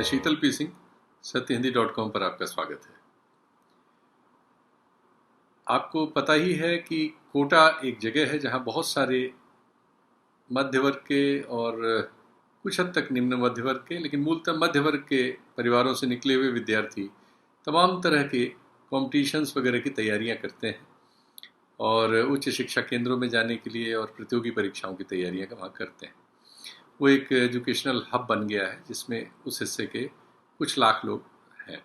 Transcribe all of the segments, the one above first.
शीतल P Singh, सत्यहिंदी.com पर आपका स्वागत है। आपको पता ही है कि कोटा एक जगह है जहां बहुत सारे मध्य वर्ग के और कुछ हद तक निम्न मध्य वर्ग के, लेकिन मूलतः मध्य वर्ग के परिवारों से निकले हुए विद्यार्थी तमाम तरह के कॉम्पिटिशन्स वगैरह की तैयारियां करते हैं और उच्च शिक्षा केंद्रों में जाने के लिए और प्रतियोगी परीक्षाओं की तैयारियां वहाँ करते हैं। वो एक एजुकेशनल हब बन गया है जिसमें उस हिस्से के कुछ लाख लोग हैं।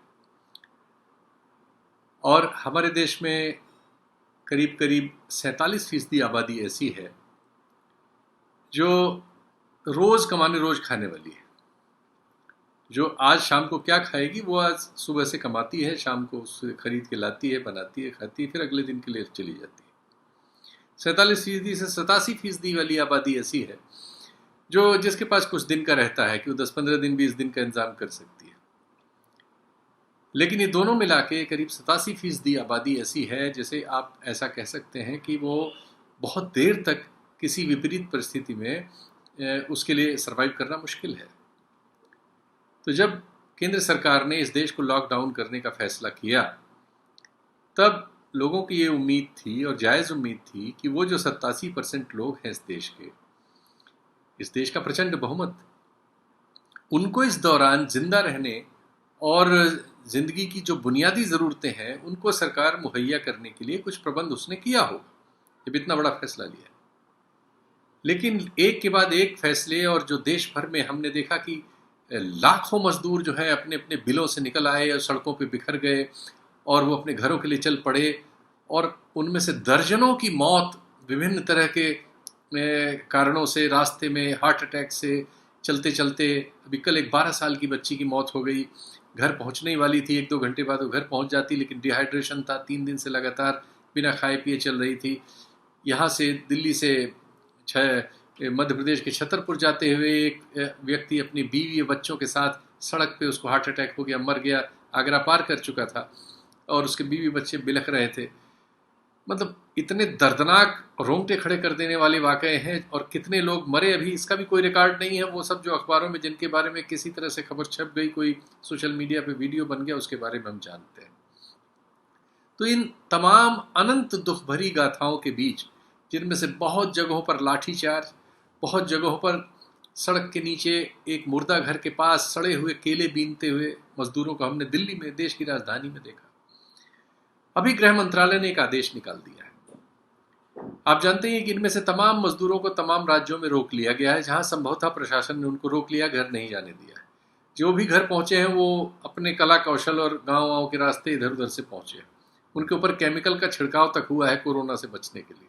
और हमारे देश में करीब करीब 47% आबादी ऐसी है जो रोज़ कमाने रोज़ खाने वाली है। जो आज शाम को क्या खाएगी वो आज सुबह से कमाती है, शाम को उससे खरीद के लाती है, बनाती है, खाती है, फिर अगले दिन के लिए चली जाती है। 47% से 87% वाली आबादी ऐसी है जो जिसके पास कुछ दिन का रहता है कि वो 10-15 दिन 20 दिन का इंतजाम कर सकती है। लेकिन ये दोनों मिला के करीब 87% आबादी ऐसी है जिसे आप ऐसा कह सकते हैं कि वो बहुत देर तक किसी विपरीत परिस्थिति में उसके लिए सर्वाइव करना मुश्किल है। तो जब केंद्र सरकार ने इस देश को लॉकडाउन करने का फैसला किया तब लोगों की ये उम्मीद थी और जायज़ उम्मीद थी कि वो जो 87% लोग हैं इस देश का प्रचंड बहुमत, उनको इस दौरान जिंदा रहने और जिंदगी की जो बुनियादी ज़रूरतें हैं उनको सरकार मुहैया करने के लिए कुछ प्रबंध उसने किया हो जब इतना बड़ा फैसला लिया। लेकिन एक के बाद एक फैसले, और जो देश भर में हमने देखा कि लाखों मजदूर जो है अपने अपने बिलों से निकल आए और सड़कों पे बिखर गए और वो अपने घरों के लिए चल पड़े, और उनमें से दर्जनों की मौत विभिन्न तरह के कारणों से, रास्ते में हार्ट अटैक से चलते चलते। अभी कल एक 12 साल की बच्ची की मौत हो गई। घर पहुंचने ही वाली थी, 1-2 घंटे बाद वो घर पहुंच जाती, लेकिन डिहाइड्रेशन था, 3 दिन से लगातार बिना खाए पिए चल रही थी। यहाँ से दिल्ली से मध्य प्रदेश के छतरपुर जाते हुए एक व्यक्ति अपनी बीवी और बच्चों के साथ सड़क पे, उसको हार्ट अटैक हो गया, मर गया। आगरा पार कर चुका था और उसके बीवी बच्चे बिलख रहे थे। मतलब इतने दर्दनाक, रोंगटे खड़े कर देने वाले वाकये हैं। और कितने लोग मरे अभी इसका भी कोई रिकॉर्ड नहीं है। वो सब जो अखबारों में जिनके बारे में किसी तरह से खबर छप गई, कोई सोशल मीडिया पे वीडियो बन गया, उसके बारे में हम जानते हैं। तो इन तमाम अनंत दुख भरी गाथाओं के बीच, जिनमें से बहुत जगहों पर लाठीचार्ज, बहुत जगहों पर सड़क के नीचे एक मुर्दा घर के पास सड़े हुए केले बीनते हुए मजदूरों को हमने दिल्ली में, देश की राजधानी में देखा। अभी गृह मंत्रालय ने एक आदेश निकाल दिया है। आप जानते हैं कि इनमें से तमाम मजदूरों को तमाम राज्यों में रोक लिया गया है, जहां संभवतः प्रशासन ने उनको रोक लिया, घर नहीं जाने दिया है। जो भी घर पहुंचे हैं वो अपने कला कौशल और गाँव के रास्ते इधर उधर से पहुंचे हैं। उनके ऊपर केमिकल का छिड़काव तक हुआ है कोरोना से बचने के लिए।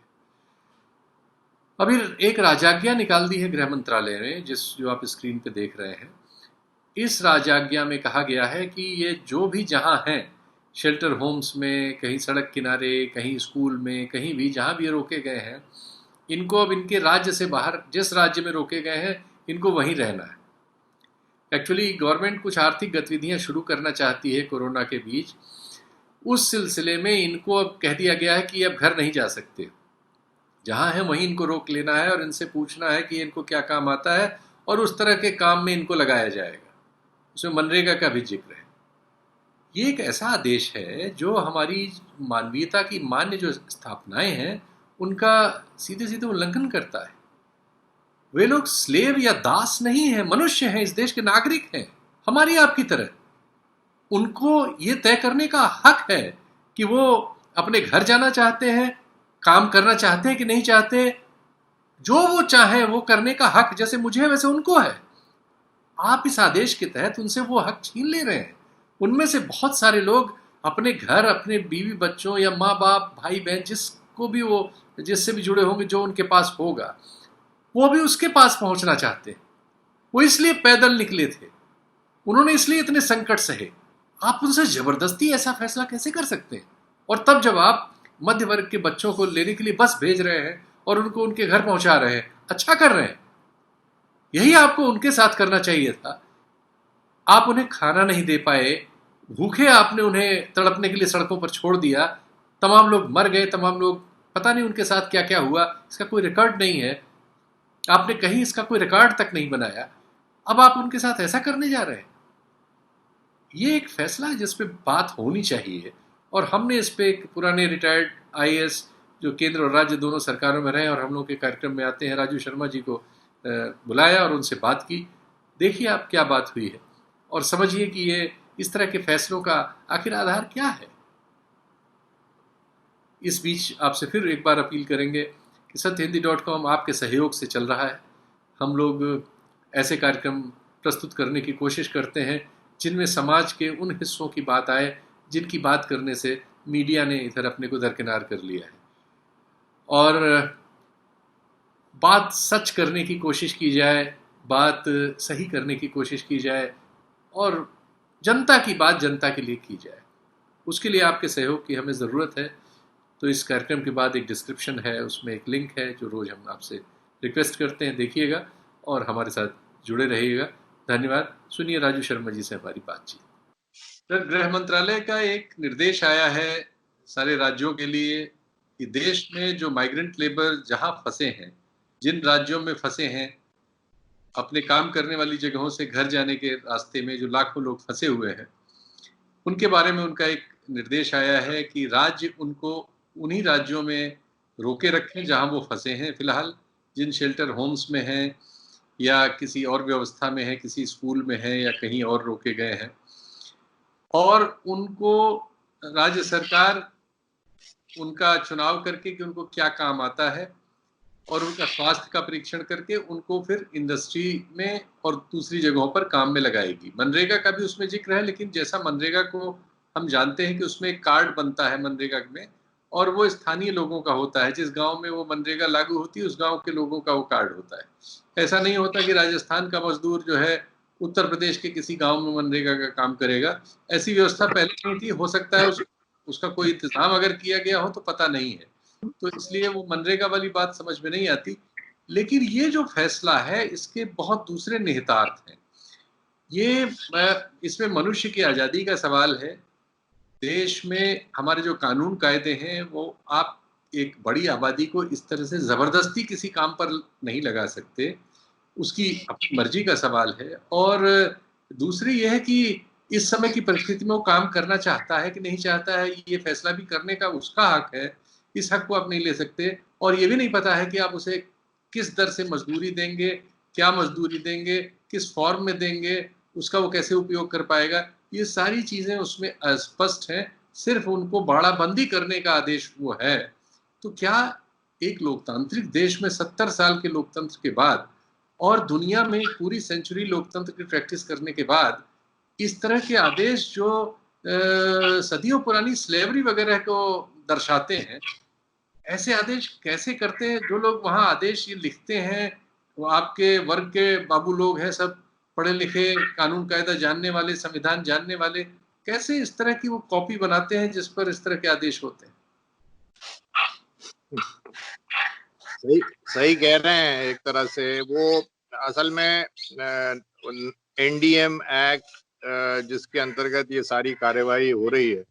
अभी एक राजाज्ञा निकाल दी है गृह मंत्रालय ने, जो आप स्क्रीन पे देख रहे हैं। इस राजाज्ञा में कहा गया है कि ये जो भी जहां हैं, शेल्टर होम्स में, कहीं सड़क किनारे, कहीं स्कूल में, कहीं भी जहां भी ये रोके गए हैं, इनको अब इनके राज्य से बाहर, जिस राज्य में रोके गए हैं, इनको वहीं रहना है। एक्चुअली गवर्नमेंट कुछ आर्थिक गतिविधियां शुरू करना चाहती है कोरोना के बीच। उस सिलसिले में इनको अब कह दिया गया है कि अब घर नहीं जा सकते, जहां है वहीं इनको रोक लेना है और इनसे पूछना है कि इनको क्या काम आता है और उस तरह के काम में इनको लगाया जाएगा। उसमें मनरेगा का भी जिक्र है। ये एक ऐसा आदेश है जो हमारी मानवीयता की मान्य जो स्थापनाएं हैं उनका सीधे सीधे उल्लंघन करता है। वे लोग स्लेव या दास नहीं हैं, मनुष्य हैं, इस देश के नागरिक हैं, हमारी आपकी तरह। उनको ये तय करने का हक है कि वो अपने घर जाना चाहते हैं, काम करना चाहते हैं कि नहीं चाहते। जो वो चाहे वो करने का हक जैसे मुझे है वैसे उनको है। आप इस आदेश के तहत उनसे वो हक छीन ले रहे हैं। उनमें से बहुत सारे लोग अपने घर, अपने बीवी बच्चों या माँ बाप, भाई बहन, जिसको भी वो, जिससे भी जुड़े होंगे, जो उनके पास होगा, वो भी उसके पास पहुंचना चाहते हैं। वो इसलिए पैदल निकले थे, उन्होंने इसलिए इतने संकट सहे। आप उनसे जबरदस्ती ऐसा फैसला कैसे कर सकते हैं? और तब जब आप मध्य वर्ग के बच्चों को लेने के लिए बस भेज रहे हैं और उनको उनके घर पहुंचा रहे हैं, अच्छा कर रहे हैं। यही आपको उनके साथ करना चाहिए था। आप उन्हें खाना नहीं दे पाए, भूखे आपने उन्हें तड़पने के लिए सड़कों पर छोड़ दिया। तमाम लोग मर गए, तमाम लोग, पता नहीं उनके साथ क्या क्या हुआ, इसका कोई रिकॉर्ड नहीं है। आपने कहीं इसका कोई रिकॉर्ड तक नहीं बनाया। अब आप उनके साथ ऐसा करने जा रहे हैं। ये एक फैसला है जिस पे बात होनी चाहिए, और हमने इस पे एक पुराने रिटायर्ड आईएएस जो केंद्र और राज्य दोनों सरकारों में रहे और हम लोग के कार्यक्रम में आते हैं, राजू शर्मा जी को बुलाया और उनसे बात की। देखिए आप क्या बात हुई है और समझिए कि ये इस तरह के फैसलों का आखिर आधार क्या है। इस बीच आपसे फिर एक बार अपील करेंगे कि सत्यहिंदी.com आपके सहयोग से चल रहा है। हम लोग ऐसे कार्यक्रम प्रस्तुत करने की कोशिश करते हैं जिनमें समाज के उन हिस्सों की बात आए जिनकी बात करने से मीडिया ने इधर अपने को दरकिनार कर लिया है, और बात सच करने की कोशिश की जाए, बात सही करने की कोशिश की जाए, और जनता की बात जनता के लिए की जाए। उसके लिए आपके सहयोग की हमें ज़रूरत है। तो इस कार्यक्रम के बाद एक डिस्क्रिप्शन है, उसमें एक लिंक है जो रोज़ हम आपसे रिक्वेस्ट करते हैं, देखिएगा और हमारे साथ जुड़े रहिएगा। धन्यवाद। सुनिए राजू शर्मा जी से हमारी बातचीत। सर, गृह मंत्रालय का एक निर्देश आया है सारे राज्यों के लिए कि देश में जो माइग्रेंट लेबर जहां फंसे हैं, जिन राज्यों में फंसे हैं, अपने काम करने वाली जगहों से घर जाने के रास्ते में जो लाखों लोग फंसे हुए हैं, उनके बारे में उनका एक निर्देश आया है कि राज्य उनको उन्हीं राज्यों में रोके रखें जहां वो फंसे हैं फिलहाल, जिन शेल्टर होम्स में हैं या किसी और व्यवस्था में है, किसी स्कूल में है या कहीं और रोके गए हैं, और उनको राज्य सरकार उनका चुनाव करके कि उनको क्या काम आता है और उनका स्वास्थ्य का परीक्षण करके उनको फिर इंडस्ट्री में और दूसरी जगहों पर काम में लगाएगी। मनरेगा का भी उसमें जिक्र है, लेकिन जैसा मनरेगा को हम जानते हैं कि उसमें एक कार्ड बनता है मनरेगा में, और वो स्थानीय लोगों का होता है। जिस गांव में वो मनरेगा लागू होती है उस गांव के लोगों का वो कार्ड होता है। ऐसा नहीं होता कि राजस्थान का मजदूर जो है उत्तर प्रदेश के किसी गांव में मनरेगा का काम करेगा। ऐसी व्यवस्था पहले नहीं थी। हो सकता है उसका कोई इंतजाम अगर किया गया हो तो पता नहीं है, तो इसलिए वो मनरेगा वाली बात समझ में नहीं आती। लेकिन ये जो फैसला है इसके बहुत दूसरे निहितार्थ हैं। ये इसमें मनुष्य की आज़ादी का सवाल है। देश में हमारे जो कानून कायदे हैं वो आप एक बड़ी आबादी को इस तरह से ज़बरदस्ती किसी काम पर नहीं लगा सकते, उसकी अपनी मर्जी का सवाल है। और दूसरी यह है कि इस समय की परिस्थिति में वो काम करना चाहता है कि नहीं चाहता है, ये फैसला भी करने का उसका हक है। इस हक को आप नहीं ले सकते, और ये भी नहीं पता है कि आप उसे किस दर से मजदूरी देंगे, क्या मजदूरी देंगे, किस फॉर्म में देंगे, उसका वो कैसे उपयोग कर पाएगा। ये सारी चीज़ें उसमें अस्पष्ट हैं। सिर्फ उनको बाड़ाबंदी करने का आदेश वो है। तो क्या एक लोकतांत्रिक देश में 70 साल के लोकतंत्र के बाद और दुनिया में पूरी सेंचुरी लोकतंत्र की प्रैक्टिस करने के बाद इस तरह के आदेश जो सदियों पुरानी स्लेवरी वगैरह को दर्शाते हैं, ऐसे आदेश कैसे करते हैं? जो लोग वहाँ आदेश ये लिखते हैं वो आपके वर्ग के बाबू लोग हैं, सब पढ़े लिखे, कानून कायदा जानने वाले, संविधान जानने वाले। कैसे इस तरह की वो कॉपी बनाते हैं जिस पर इस तरह के आदेश होते हैं? सही सही कह रहे हैं। एक तरह से वो असल में एनडीएम एक्ट जिसके अंतर्गत ये सारी कार्यवाही हो रही है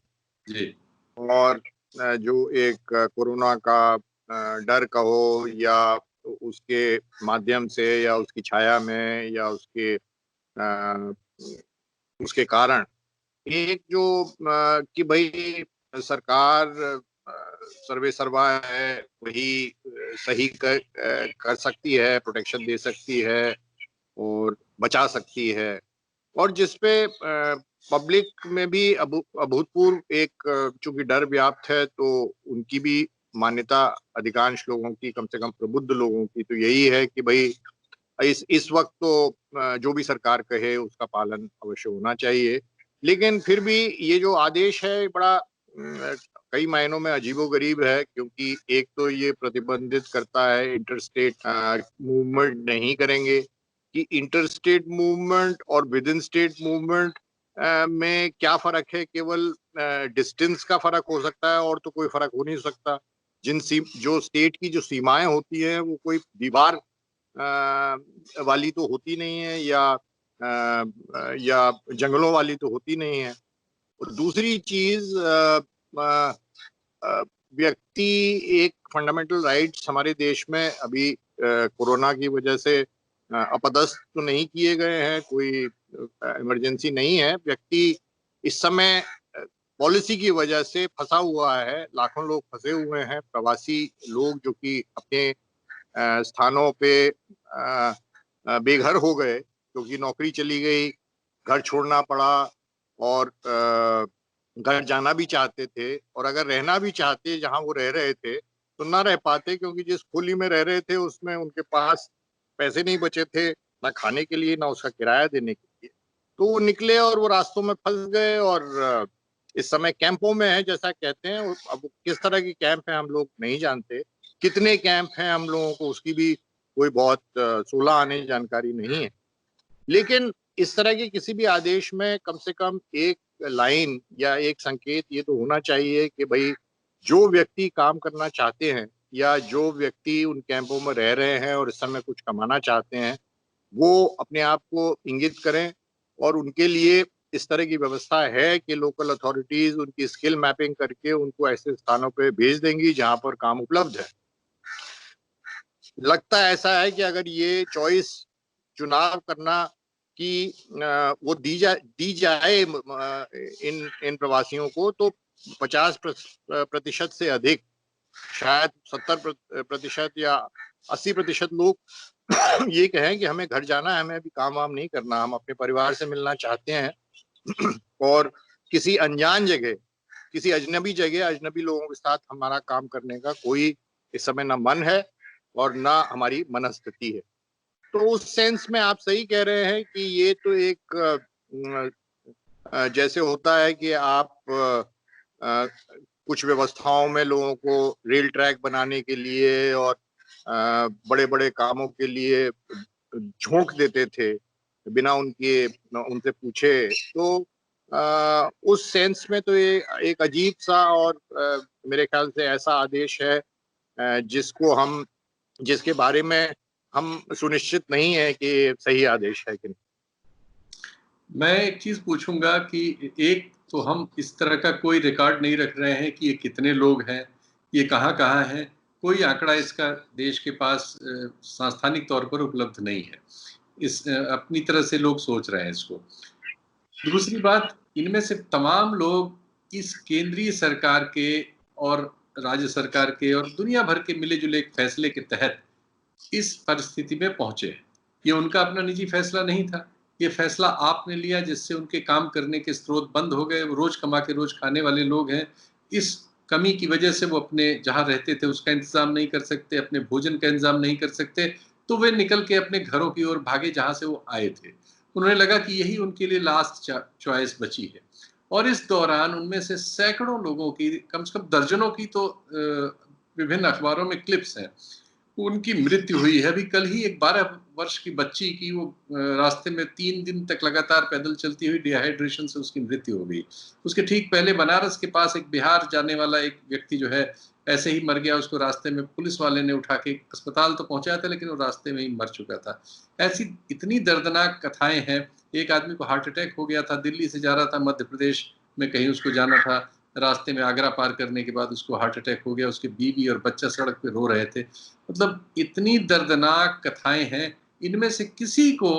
जी। और जो एक कोरोना का डर कहो या उसके माध्यम से या उसकी छाया में या उसके कारण एक जो कि भाई सरकार सर्वे सर्वा है, वही सही कर सकती है, प्रोटेक्शन दे सकती है और बचा सकती है, और जिसपे पब्लिक में भी अभूतपूर्व एक चूंकि डर व्याप्त है, तो उनकी भी मान्यता अधिकांश लोगों की, कम से कम प्रबुद्ध लोगों की, तो यही है कि भाई इस वक्त तो जो भी सरकार कहे उसका पालन अवश्य होना चाहिए। लेकिन फिर भी ये जो आदेश है बड़ा कई मायनों में अजीबोगरीब है, क्योंकि एक तो ये प्रतिबंधित करता है इंटरस्टेट मूवमेंट नहीं करेंगे, कि इंटरस्टेट मूवमेंट और विद इन स्टेट मूवमेंट में क्या फर्क है? केवल डिस्टेंस का फर्क हो सकता है और तो कोई फर्क हो नहीं सकता। जो स्टेट की जो सीमाएं होती हैं वो कोई दीवार वाली तो होती नहीं है, या जंगलों वाली तो होती नहीं है। और दूसरी चीज व्यक्ति एक फंडामेंटल राइट्स हमारे देश में अभी कोरोना की वजह से अपदस्थ तो नहीं किए गए हैं, कोई इमरजेंसी नहीं है। व्यक्ति इस समय पॉलिसी की वजह से फंसा हुआ है। लाखों लोग फंसे हुए हैं, प्रवासी लोग जो कि अपने स्थानों पे बेघर हो गए क्योंकि नौकरी चली गई, घर छोड़ना पड़ा और घर जाना भी चाहते थे, और अगर रहना भी चाहते जहां वो रह रहे थे तो ना रह पाते क्योंकि जिस खोली में रह रहे थे उसमें उनके पास पैसे नहीं बचे थे, ना खाने के लिए ना उसका किराया देने के लिए। तो वो निकले और वो रास्तों में फंस गए और इस समय कैंपों में है जैसा कहते हैं। अब किस तरह की कैंप है हम लोग नहीं जानते, कितने कैंप हैं हम लोगों को उसकी भी कोई बहुत 16 आने जानकारी नहीं है। लेकिन इस तरह के किसी भी आदेश में कम से कम एक लाइन या एक संकेत ये तो होना चाहिए कि भाई जो व्यक्ति काम करना चाहते हैं या जो व्यक्ति उन कैंपों में रह रहे हैं और इस समय कुछ कमाना चाहते हैं वो अपने आप को इंगित करें, और उनके लिए इस तरह की व्यवस्था है कि लोकल अथॉरिटीज उनकी स्किल मैपिंग करके उनको ऐसे स्थानों पे भेज देंगी जहां पर काम उपलब्ध है। लगता ऐसा है कि अगर ये चॉइस चुनाव करना कि वो दी जाए इन इन प्रवासियों को, तो 50% से अधिक, शायद 70% या 80% लोग ये कहें कि हमें घर जाना है, हमें अभी काम वाम नहीं करना, हम अपने परिवार से मिलना चाहते हैं और किसी अनजान जगह, किसी अजनबी जगह अजनबी लोगों के साथ हमारा काम करने का कोई इस समय ना मन है और ना हमारी मनस्थिति है। तो उस सेंस में आप सही कह रहे हैं कि ये तो एक जैसे होता है कि आप कुछ व्यवस्थाओं में लोगों को रेल ट्रैक बनाने के लिए और बड़े बड़े कामों के लिए झोंक देते थे बिना उनसे पूछे। तो उस सेंस में तो ये एक अजीब सा और मेरे ख्याल से ऐसा आदेश है जिसके बारे में हम सुनिश्चित नहीं है कि सही आदेश है कि नहीं। मैं एक चीज पूछूंगा कि एक तो हम इस तरह का कोई रिकॉर्ड नहीं रख रहे हैं कि ये कितने लोग हैं, ये कहाँ कहाँ हैं, कोई आंकड़ा इसका देश के पास सांस्थानिक तौर पर उपलब्ध नहीं है। अपनी तरह से लोग सोच रहे हैं इसको। दूसरी बात, इनमें से तमाम लोग इस केंद्रीय सरकार के और राज्य सरकार के और दुनिया भर के मिले जुले एक फैसले के तहत इस परिस्थिति में पहुंचे। ये उनका अपना निजी फैसला नहीं था, ये फैसला आपने लिया जिससे उनके काम करने के स्रोत बंद हो गए। वो रोज कमा के रोज खाने वाले लोग हैं। इस कमी की वजह से वो अपने जहां रहते थे उसका इंतजाम नहीं कर सकते, अपने भोजन का इंतजाम नहीं कर सकते, तो वे निकल के अपने घरों की ओर भागे जहां से वो आए थे। उन्हें लगा कि यही उनके लिए लास्ट चॉइस बची है। और इस दौरान उनमें से सैकड़ों लोगों की, कम से कम दर्जनों की तो विभिन्न अखबारों में क्लिप्स हैं, उनकी मृत्यु हुई है। अभी कल ही एक 12 वर्ष की बच्ची की वो रास्ते में 3 दिन तक लगातार पैदल चलती हुई डिहाइड्रेशन से उसकी मृत्यु हो गई। उसके ठीक पहले बनारस के पास एक बिहार जाने वाला एक व्यक्ति जो है ऐसे ही मर गया। उसको रास्ते में पुलिस वाले ने उठा के अस्पताल तो पहुंचाया था लेकिन वो रास्ते में ही मर चुका था। ऐसी इतनी दर्दनाक कथाएं हैं। एक आदमी को हार्ट अटैक हो गया था, दिल्ली से जा रहा था मध्य प्रदेश में कहीं उसको जाना था, रास्ते में आगरा पार करने के बाद उसको हार्ट अटैक हो गया। उसके बीवी और बच्चा सड़क पे रो रहे थे। मतलब इतनी दर्दनाक कथाएं हैं। इनमें से किसी को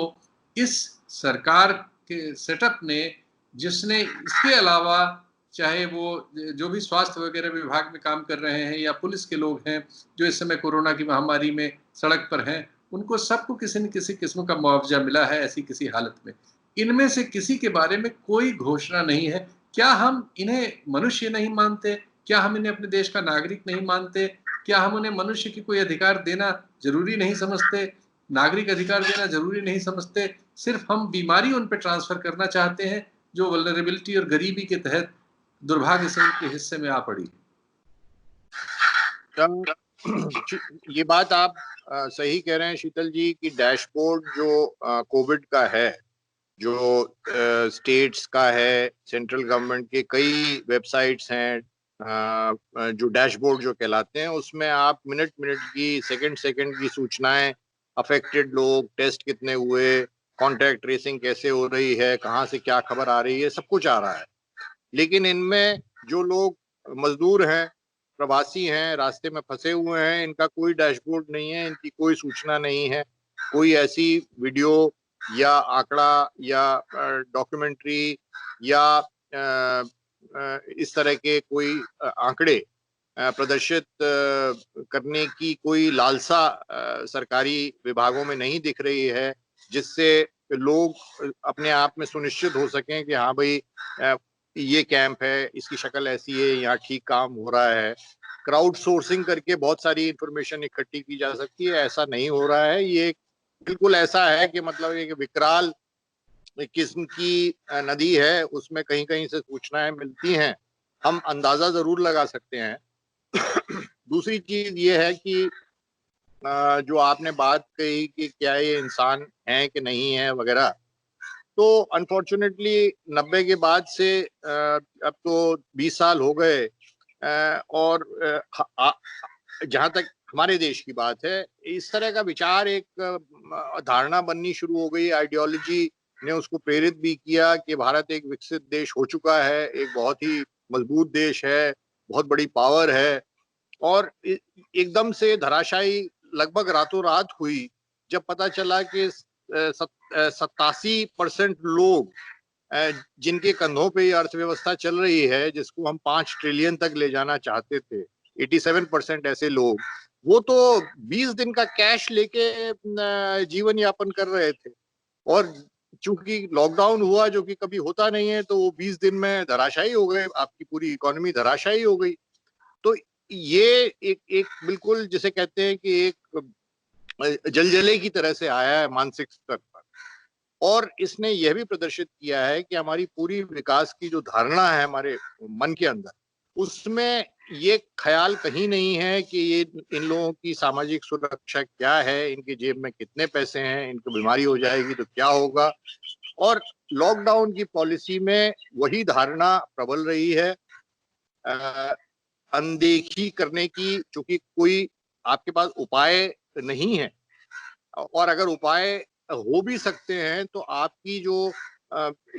इस सरकार के सेटअप ने, जिसने इसके अलावा चाहे वो जो भी स्वास्थ्य वगैरह विभाग में काम कर रहे हैं या पुलिस के लोग हैं जो इस समय कोरोना की महामारी में सड़क पर हैं, उनको सबको किसी न किसी किस्म का मुआवजा मिला है ऐसी किसी हालत में। इनमें से किसी के बारे में कोई घोषणा नहीं है। क्या हम इन्हें मनुष्य नहीं मानते? क्या हम इन्हें अपने देश का नागरिक नहीं मानते? क्या हम उन्हें मनुष्य की कोई अधिकार देना जरूरी नहीं समझते? नागरिक अधिकार देना जरूरी नहीं समझते? सिर्फ हम बीमारी उन पर ट्रांसफर करना चाहते हैं जो वल्नरेबिलिटी और गरीबी के तहत दुर्भाग्य से उनके हिस्से में आ पड़ी। ये बात आप सही कह रहे हैं शीतल जी कि डैशबोर्ड जो कोविड का है, जो स्टेट्स का है, सेंट्रल गवर्नमेंट के कई वेबसाइट्स हैं जो डैशबोर्ड जो कहलाते हैं, उसमें आप मिनट मिनट की, सेकंड सेकंड की सूचनाएं, अफेक्टेड लोग, टेस्ट कितने हुए, कॉन्टैक्ट ट्रेसिंग कैसे हो रही है, कहाँ से क्या खबर आ रही है, सब कुछ आ रहा है। लेकिन इनमें जो लोग मजदूर हैं, प्रवासी हैं, रास्ते में फंसे हुए हैं, इनका कोई डैशबोर्ड नहीं है, इनकी कोई सूचना नहीं है, कोई ऐसी वीडियो या आंकड़ा या डॉक्यूमेंट्री या इस तरह के कोई आंकड़े प्रदर्शित करने की कोई लालसा सरकारी विभागों में नहीं दिख रही है, जिससे लोग अपने आप में सुनिश्चित हो सकें कि हाँ भाई ये कैंप है, इसकी शक्ल ऐसी है, यहाँ ठीक काम हो रहा है। क्राउड सोर्सिंग करके बहुत सारी इंफॉर्मेशन इकट्ठी की जा सकती है, ऐसा नहीं हो रहा है। ये बिल्कुल ऐसा है कि मतलब एक विकराल किस्म की नदी है, उसमें कहीं कहीं से सूचनाएं मिलती हैं, हम अंदाजा जरूर लगा सकते हैं। दूसरी चीज ये है कि जो आपने बात कही कि क्या ये इंसान है कि नहीं है वगैरह, तो अनफॉर्चुनेटली 90 के बाद से अब तो 20 साल हो गए, और जहां तक हमारे देश की बात है, इस तरह का विचार, एक धारणा बननी शुरू हो गई, आइडियोलॉजी ने उसको प्रेरित भी किया कि भारत एक विकसित देश हो चुका है, एक बहुत ही मजबूत देश है, बहुत बड़ी पावर है, और एकदम से धराशायी लगभग रातों रात हुई जब पता चला कि 87% लोग जिनके कंधों पे ये अर्थव्यवस्था चल रही है, जिसको हम 5 ट्रिलियन तक ले जाना चाहते थे, 87% ऐसे लोग, वो तो 20 दिन का कैश लेके जीवन यापन कर रहे थे। और चूंकि लॉकडाउन हुआ, जो कि कभी होता नहीं है, तो वो 20 दिन में धराशायी हो गए, आपकी पूरी इकोनॉमी धराशायी हो गई। तो ये एक बिल्कुल जिसे कहते हैं कि एक जलजले की तरह से आया है मानसिक स्तर पर, और इसने यह भी प्रदर्शित किया है कि हमारी पूरी विकास की जो धारणा है हमारे मन के अंदर, उसमें ये ख्याल कहीं नहीं है कि ये इन लोगों की सामाजिक सुरक्षा क्या है, इनके जेब में कितने पैसे हैं, इनको बीमारी हो जाएगी तो क्या होगा। और लॉकडाउन की पॉलिसी में वही धारणा प्रबल रही है, अनदेखी करने की, चूंकि कोई आपके पास उपाय नहीं है, और अगर उपाय हो भी सकते हैं तो आपकी जो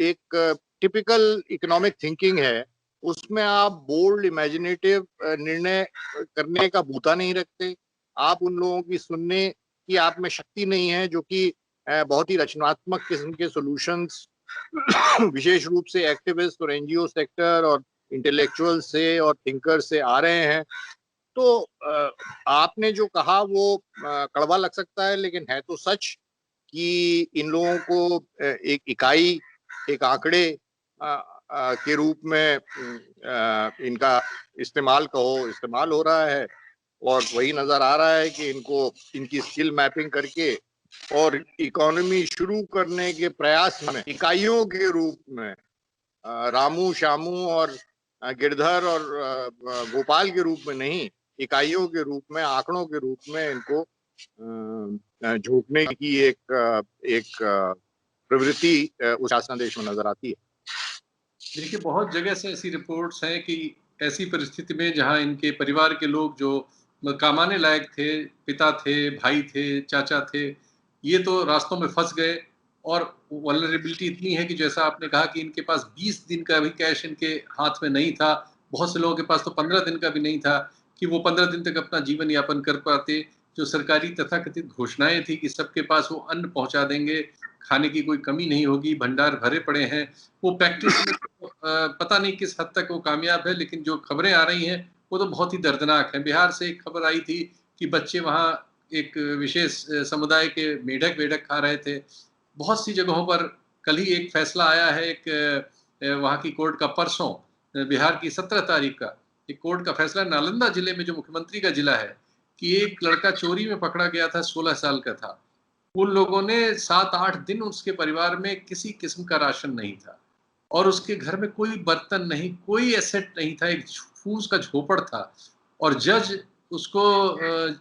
एक टिपिकल इकोनॉमिक थिंकिंग है, उसमें आप बोल्ड इमेजिनेटिव निर्णय करने का बूता नहीं रखते। आप उन लोगों की सुनने की आप में शक्ति नहीं है, जो कि बहुत ही रचनात्मक किस्म के सॉल्यूशंस विशेष रूप से एक्टिविस्ट और एनजीओ सेक्टर और इंटेलेक्चुअल से और थिंकर से आ रहे हैं। तो आपने जो कहा वो कड़वा लग सकता है, लेकिन है तो सच कि इन लोगों को एक इकाई, एक आंकड़े के रूप में इनका इस्तेमाल हो रहा है, और वही नजर आ रहा है कि इनको इनकी स्किल मैपिंग करके और इकोनॉमी शुरू करने के प्रयास में इकाइयों के रूप में रामू, श्यामू और गिरधर और गोपाल के रूप में नहीं, इकाइयों के रूप में, आंकड़ों के रूप में इनको झोंकने की एक प्रवृत्ति उस शासनादेश में नजर आती है। देखिए, बहुत जगह से ऐसी रिपोर्ट्स हैं कि ऐसी परिस्थिति में जहां इनके परिवार के लोग जो कमाने लायक थे, पिता थे, भाई थे, चाचा थे, ये तो रास्तों में फंस गए, और वल्नरेबिलिटी इतनी है कि जैसा आपने कहा कि इनके पास 20 दिन का भी कैश इनके हाथ में नहीं था। बहुत से लोगों के पास तो 15 दिन का भी नहीं था कि वो 15 दिन तक अपना जीवन यापन कर पाते। जो सरकारी तथाकथित घोषणाएं थी कि सबके पास वो अन्न पहुंचा देंगे, खाने की कोई कमी नहीं होगी, भंडार भरे पड़े हैं, वो प्रैक्टिस में पता नहीं किस हद तक वो कामयाब है, लेकिन जो खबरें आ रही हैं वो तो बहुत ही दर्दनाक हैं। बिहार से एक खबर आई थी कि बच्चे वहाँ एक विशेष समुदाय के मेढक वेढक खा रहे थे। बहुत सी जगहों पर कल ही एक फैसला आया है, एक वहाँ की कोर्ट का परसों, बिहार की 17 तारीख का एक कोर्ट का फैसला, नालंदा जिले में जो मुख्यमंत्री का जिला है, कि एक लड़का चोरी में पकड़ा गया था, 16 साल का था। उन लोगों ने 7-8 दिन उसके परिवार में किसी किस्म का राशन नहीं था, और उसके घर में कोई बर्तन नहीं, कोई एसेट नहीं था, एक फूस का झोपड़ था, और जज उसको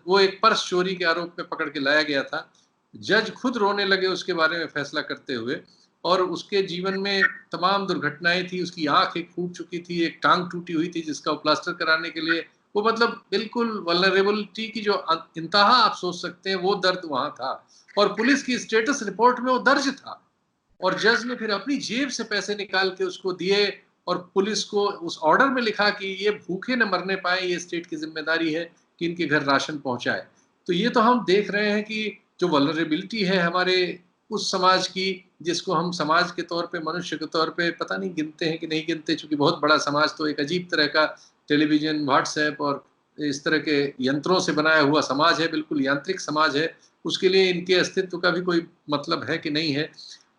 वो एक पर्स चोरी के आरोप में पकड़ के लाया गया था। जज खुद रोने लगे उसके बारे में फैसला करते हुए, और उसके जीवन में तमाम दुर्घटनाएं थी, उसकी आंख एक फूट चुकी थी, एक टांग टूटी हुई थी जिसका वो प्लास्टर कराने के लिए, वो मतलब बिल्कुल वल्नरेबिलिटी की जो इंतहा आप सोच सकते हैं, वो दर्द वहां था, और पुलिस की स्टेटस रिपोर्ट में वो दर्ज था, और जज ने फिर अपनी जेब से पैसे निकाल के उसको दिए, और पुलिस को उस ऑर्डर में लिखा कि ये भूखे न मरने पाए, ये स्टेट की जिम्मेदारी है कि इनके घर राशन पहुंचाए। तो ये तो हम देख रहे हैं कि जो वल्नरेबिलिटी है हमारे उस समाज की जिसको हम समाज के तौर पे, मनुष्य के तौर पे पता नहीं गिनते हैं कि नहीं गिनते, चूंकि बहुत बड़ा समाज तो एक अजीब तरह का टेलीविजन, व्हाट्सएप और इस तरह के यंत्रों से बनाया हुआ समाज है, बिल्कुल यांत्रिक समाज है। उसके लिए इनके अस्तित्व का भी कोई मतलब है कि नहीं है।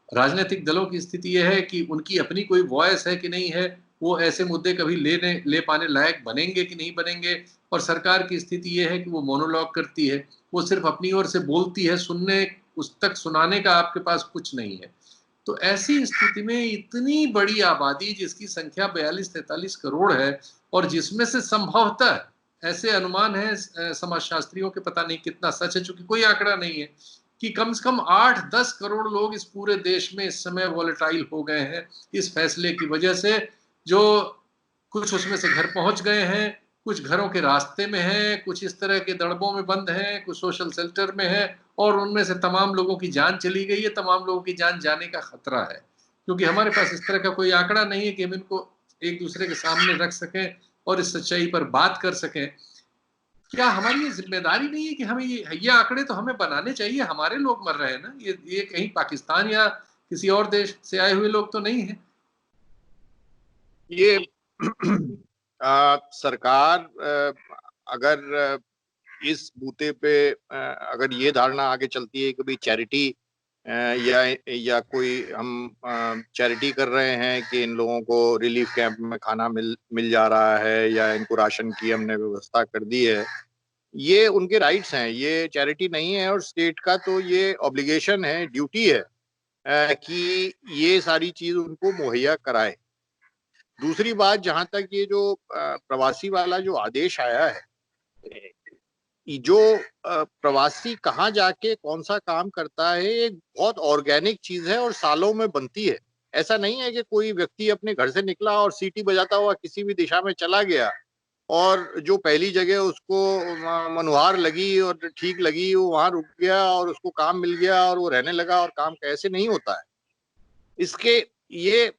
राजनीतिक दलों की स्थिति यह है कि उनकी अपनी कोई वॉइस है कि नहीं है, वो ऐसे मुद्दे कभी ले पाने लायक बनेंगे कि नहीं बनेंगे। और सरकार की स्थिति यह है कि वो मोनोलॉग करती है, वो सिर्फ अपनी ओर से बोलती है, सुनने उस तक सुनाने का आपके पास कुछ नहीं है। तो ऐसी स्थिति में इतनी बड़ी आबादी जिसकी संख्या 42-43 करोड़ है और जिसमें से संभवतः ऐसे अनुमान है समाजशास्त्रियों के, पता नहीं कितना सच है चूंकि कोई आंकड़ा नहीं है, कि कम से कम 8-10 करोड़ लोग इस पूरे देश में इस समय वॉलेटाइल हो गए हैं इस फैसले की वजह से। जो कुछ उसमें से घर पहुंच गए हैं, कुछ घरों के रास्ते में हैं, कुछ इस तरह के दड़बों में बंद हैं, कुछ सोशल शेल्टर में है, और उनमें से तमाम लोगों की जान चली गई है, तमाम लोगों की जान जाने का खतरा है। क्योंकि हमारे पास इस तरह का कोई आंकड़ा नहीं है कि हम इनको एक दूसरे के सामने रख सकें और इस सच्चाई पर बात कर सकें। क्या हमारी ये जिम्मेदारी नहीं है कि हमें ये आंकड़े तो हमें बनाने चाहिए? हमारे लोग मर रहे हैं ना, ये कहीं पाकिस्तान या किसी और देश से आए हुए लोग तो नहीं है। ये सरकार अगर इस बूते पे अगर ये धारणा आगे चलती है कि भाई चैरिटी या कोई हम चैरिटी कर रहे हैं कि इन लोगों को रिलीफ कैंप में खाना मिल जा रहा है या इनको राशन की हमने व्यवस्था कर दी है, ये उनके राइट्स हैं, ये चैरिटी नहीं है। और स्टेट का तो ये ऑब्लिगेशन है, ड्यूटी है कि ये सारी चीज उनको मुहैया कराए। दूसरी बात, जहां तक ये जो प्रवासी वाला जो आदेश आया है, जो प्रवासी कहाँ जाके कौन सा काम करता है, एक बहुत ऑर्गेनिक चीज है और सालों में बनती है। ऐसा नहीं है कि कोई व्यक्ति अपने घर से निकला और सीटी बजाता हुआ किसी भी दिशा में चला गया और जो पहली जगह उसको मनुहार लगी और ठीक लगी वो वहां रुक गया और उसको काम मिल गया और वो रहने लगा, और काम कैसे नहीं होता है इसके ये।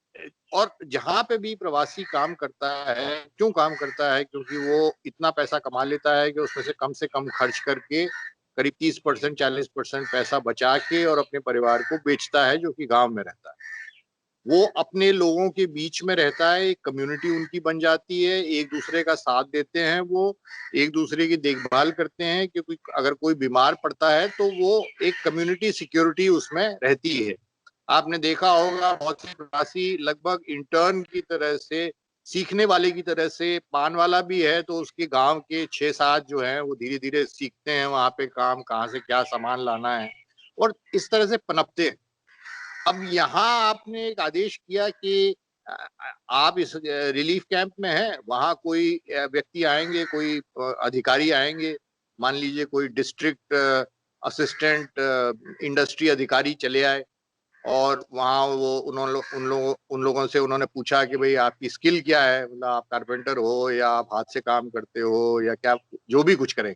और जहां पे भी प्रवासी काम करता है, क्यों काम करता है? क्योंकि वो इतना पैसा कमा लेता है कि उसमें से कम खर्च करके करीब 30% 40% पैसा बचा के और अपने परिवार को बेचता है, जो कि गांव में रहता है। वो अपने लोगों के बीच में रहता है, एक कम्युनिटी उनकी बन जाती है, एक दूसरे का साथ देते हैं, वो एक दूसरे की देखभाल करते हैं, क्योंकि अगर कोई बीमार पड़ता है तो वो एक कम्युनिटी सिक्योरिटी उसमें रहती है। आपने देखा होगा बहुत से प्रवासी लगभग इंटर्न की तरह से, सीखने वाले की तरह से, पान वाला भी है तो उसके गांव के 6-7 जो हैं वो धीरे धीरे सीखते हैं वहां पे काम, कहाँ से क्या सामान लाना है, और इस तरह से पनपते हैं। अब यहाँ आपने एक आदेश किया कि आप इस रिलीफ कैंप में हैं, वहां कोई व्यक्ति आएंगे, कोई अधिकारी आएंगे, मान लीजिए कोई डिस्ट्रिक्ट असिस्टेंट इंडस्ट्री अधिकारी चले आए, और वहाँ वो उन लोगों से उन्होंने पूछा कि भाई आपकी स्किल क्या है, मतलब आप कारपेंटर हो या आप हाथ से काम करते हो या क्या, जो भी कुछ करें।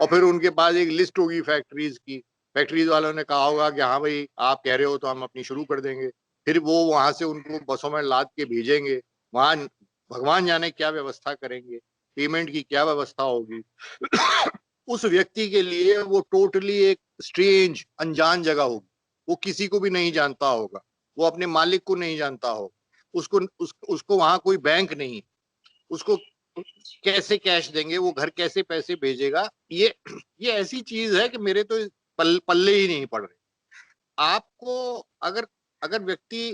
और फिर उनके पास एक लिस्ट होगी फैक्ट्रीज की, फैक्ट्रीज वालों ने कहा होगा कि हाँ भाई आप कह रहे हो तो हम अपनी शुरू कर देंगे। फिर वो वहां से उनको बसों में लाद के भेजेंगे, वहां भगवान जाने क्या व्यवस्था करेंगे, पेमेंट की क्या व्यवस्था होगी। उस व्यक्ति के लिए वो टोटली एक स्ट्रेंज अनजान जगह होगी, वो किसी को भी नहीं जानता होगा, वो अपने मालिक को नहीं जानता होगा, उसको वहां कोई बैंक नहीं, उसको कैसे कैश देंगे, वो घर कैसे पैसे भेजेगा, ये ऐसी चीज है कि मेरे तो पल्ले ही नहीं पड़ रहे। आपको अगर अगर व्यक्ति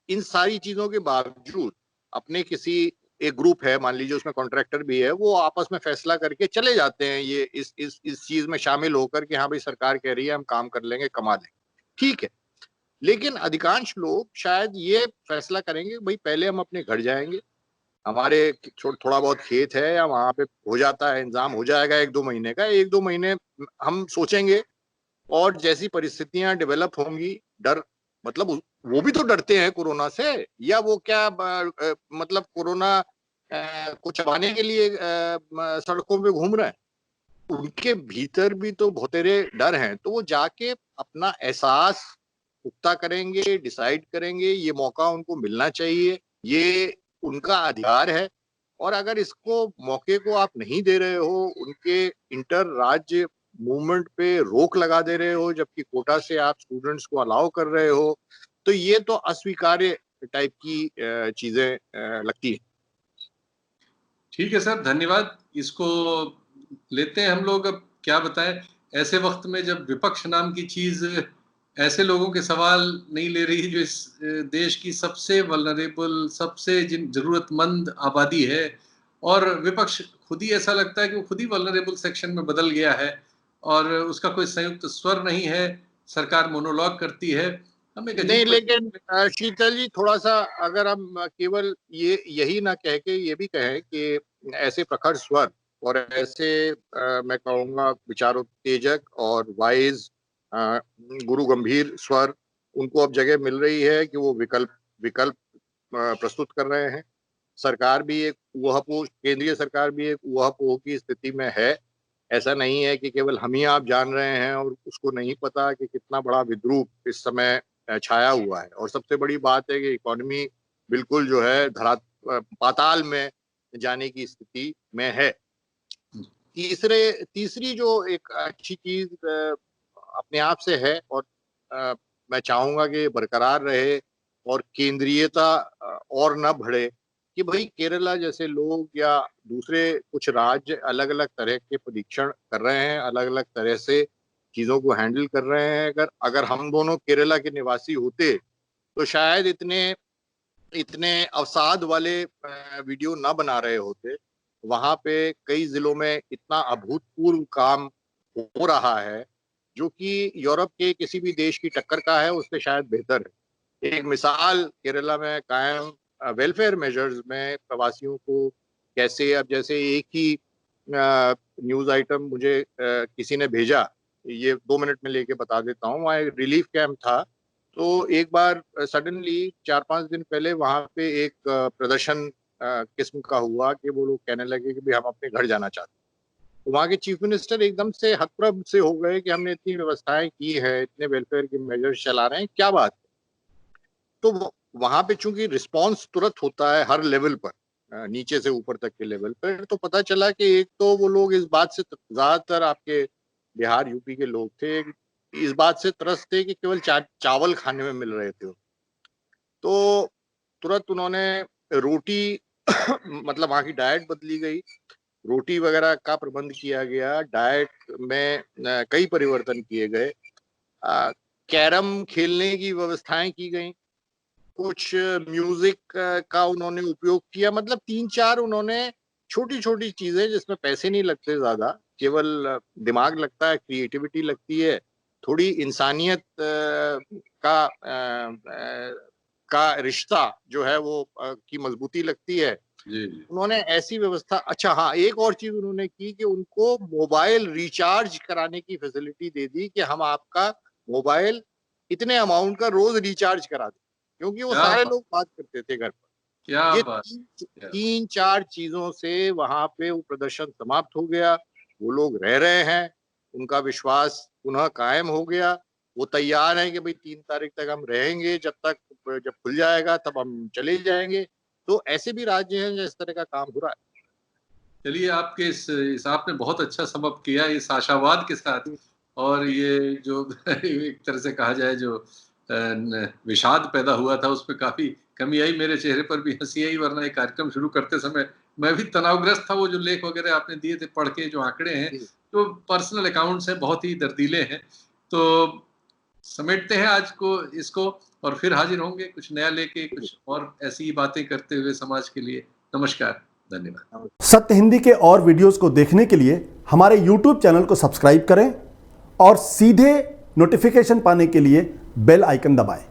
इन सारी चीजों के बावजूद अपने किसी एक ग्रुप है, मान लीजिए उसमें कॉन्ट्रैक्टर भी है, वो आपस में फैसला करके चले जाते हैं ये इस चीज में शामिल होकर कि हाँ भाई सरकार कह रही है हम काम कर लेंगे, कमा लेंगे, ठीक है। लेकिन अधिकांश लोग शायद ये फैसला करेंगे भाई पहले हम अपने घर जाएंगे, हमारे थोड़ा बहुत खेत है या वहां पे हो जाता है, इंतजाम हो जाएगा 1-2 महीने का, 1-2 महीने हम सोचेंगे। और जैसी परिस्थितियां डेवलप होंगी, डर मतलब वो भी तो डरते हैं कोरोना से, या वो क्या मतलब कोरोना को चबाने के लिए सड़कों पे घूम रहे हैं, उनके भीतर भी तो बहुतेरे डर हैं। तो वो जाके अपना एहसास पुख्ता करेंगे, डिसाइड करेंगे, ये मौका उनको मिलना चाहिए, ये उनका अधिकार है। और अगर इसको मौके को आप नहीं दे रहे हो, उनके इंटर राज्य मूवमेंट पे रोक लगा दे रहे हो, जबकि कोटा से आप स्टूडेंट्स को अलाउ कर रहे हो, तो ये तो अस्वीकार्य टाइप की चीजें लगती है। ठीक है सर, धन्यवाद। इसको लेते हैं हम लोग। अब क्या बताएं, ऐसे वक्त में जब विपक्ष नाम की चीज ऐसे लोगों के सवाल नहीं ले रही जो इस देश की सबसे वल्नरेबल, सबसे जिन जरूरतमंद आबादी है, और विपक्ष खुद ही ऐसा लगता है कि वो खुद ही वल्नरेबल सेक्शन में बदल गया है और उसका कोई संयुक्त स्वर नहीं है, सरकार मोनोलॉग करती है। हम एक नहीं, अजीब लेकिन शीतल जी, थोड़ा सा अगर हम केवल यही ना कह के ये भी कहें कि ऐसे प्रखर स्वर और ऐसे मैं कहूँगा विचारोत्तेजक और वाइज गुरु गंभीर स्वर, उनको अब जगह मिल रही है कि वो विकल्प प्रस्तुत कर रहे हैं। सरकार भी एक ऊहापोह, केंद्रीय सरकार भी एक ऊहापोह की स्थिति में है। ऐसा नहीं है कि केवल हम ही आप जान रहे हैं और उसको नहीं पता कि कितना बड़ा विद्रूप इस समय छाया हुआ है। और सबसे बड़ी बात है कि इकोनॉमी बिल्कुल जो है पाताल में जाने की स्थिति में है। तीसरी जो एक अच्छी चीज अपने आप से है, और मैं चाहूंगा कि बरकरार रहे और केंद्रीयता और न बढ़े, कि भाई केरला जैसे लोग या दूसरे कुछ राज्य अलग अलग तरह के परीक्षण कर रहे हैं, अलग अलग तरह से चीजों को हैंडल कर रहे हैं। अगर हम दोनों केरला के निवासी होते तो शायद इतने अवसाद वाले वीडियो ना बना रहे होते। वहां पे कई जिलों में इतना अभूतपूर्व काम हो रहा है जो कि यूरोप के किसी भी देश की टक्कर का है, उससे शायद बेहतर है। एक मिसाल केरला में कायम वेलफेयर मेजर्स में प्रवासियों को कैसे, अब जैसे एक ही न्यूज आइटम मुझे किसी ने भेजा, ये 2 मिनट में लेके बता देता हूँ। वहाँ एक रिलीफ कैंप था, तो एक बार सडनली 4-5 दिन पहले वहां पे एक प्रदर्शन किस्म का हुआ कि वो लोग कहने लगे कि भाई हम अपने घर जाना चाहते हैं। तो वहाँ के चीफ मिनिस्टर एकदम से हतप्रभ से हो गए कि हमने इतनी व्यवस्थाएं की है, इतने वेलफेयर के मेजर्स चला रहे हैं, क्या बात है। तो वहां पे चूंकि रिस्पांस तुरंत होता है हर लेवल पर, नीचे से ऊपर तक के लेवल पर, तो पता चला कि एक तो वो लोग इस बात से, ज्यादातर आपके बिहार यूपी के लोग थे, इस बात से त्रस्त थे कि केवल चावल खाने में मिल रहे थे। तो तुरंत उन्होंने रोटी मतलब वहाँ की डाइट बदली गई, रोटी वगैरह का प्रबंध किया गया, डाइट में कई परिवर्तन किए गए, कैरम खेलने की व्यवस्थाएं की गई, कुछ म्यूजिक का उन्होंने उपयोग किया। मतलब 3-4 उन्होंने छोटी छोटी चीजें जिसमें पैसे नहीं लगते ज्यादा, केवल दिमाग लगता है, क्रिएटिविटी लगती है, थोड़ी इंसानियत का रिश्ता जो है वो की मजबूती लगती है। जी। उन्होंने ऐसी व्यवस्था, अच्छा हाँ, एक और चीज उन्होंने की कि उनको मोबाइल रिचार्ज कराने की फैसिलिटी दे दी कि हम आपका मोबाइल इतने अमाउंट का रोज रिचार्ज करा दें, क्योंकि वो सारे लोग बात करते थे घर पर। क्या ये बात। 3-4 चीजों से वहां पे वो प्रदर्शन समाप्त हो गया। वो लोग रह रहे हैं, उनका विश्वास पुनः कायम हो गया। वो तैयार है कि भाई 3 तारीख तक हम रहेंगे, जब खुल जाएगा तब हम चले जाएंगे। तो ऐसे भी राज्य हैं जो इस तरह का काम हो रहा है। चलिए, आपके इस आपने बहुत अच्छा सबब किया इस आशावाद के साथ, और ये जो एक तरह से कहा जाए जो विषाद पैदा हुआ था, उस पर काफी कमी आई। मेरे चेहरे पर भी हंसी आई, वरना एक कार्यक्रम शुरू करते समय मैं भी तनावग्रस्त था। वो जो लेख वगैरह आपने दिए थे पढ़ के, जो आंकड़े हैं, तो पर्सनल अकाउंट्स हैं, बहुत ही दर्दीले हैं। तो समेटते हैं आज को इसको, और फिर हाजिर होंगे कुछ नया लेके, कुछ और ऐसी ही बातें करते हुए समाज के लिए। नमस्कार, धन्यवाद। सत्य हिंदी के और वीडियोस को देखने के लिए हमारे YouTube चैनल को सब्सक्राइब करें और सीधे नोटिफिकेशन पाने के लिए बेल आइकन दबाएं।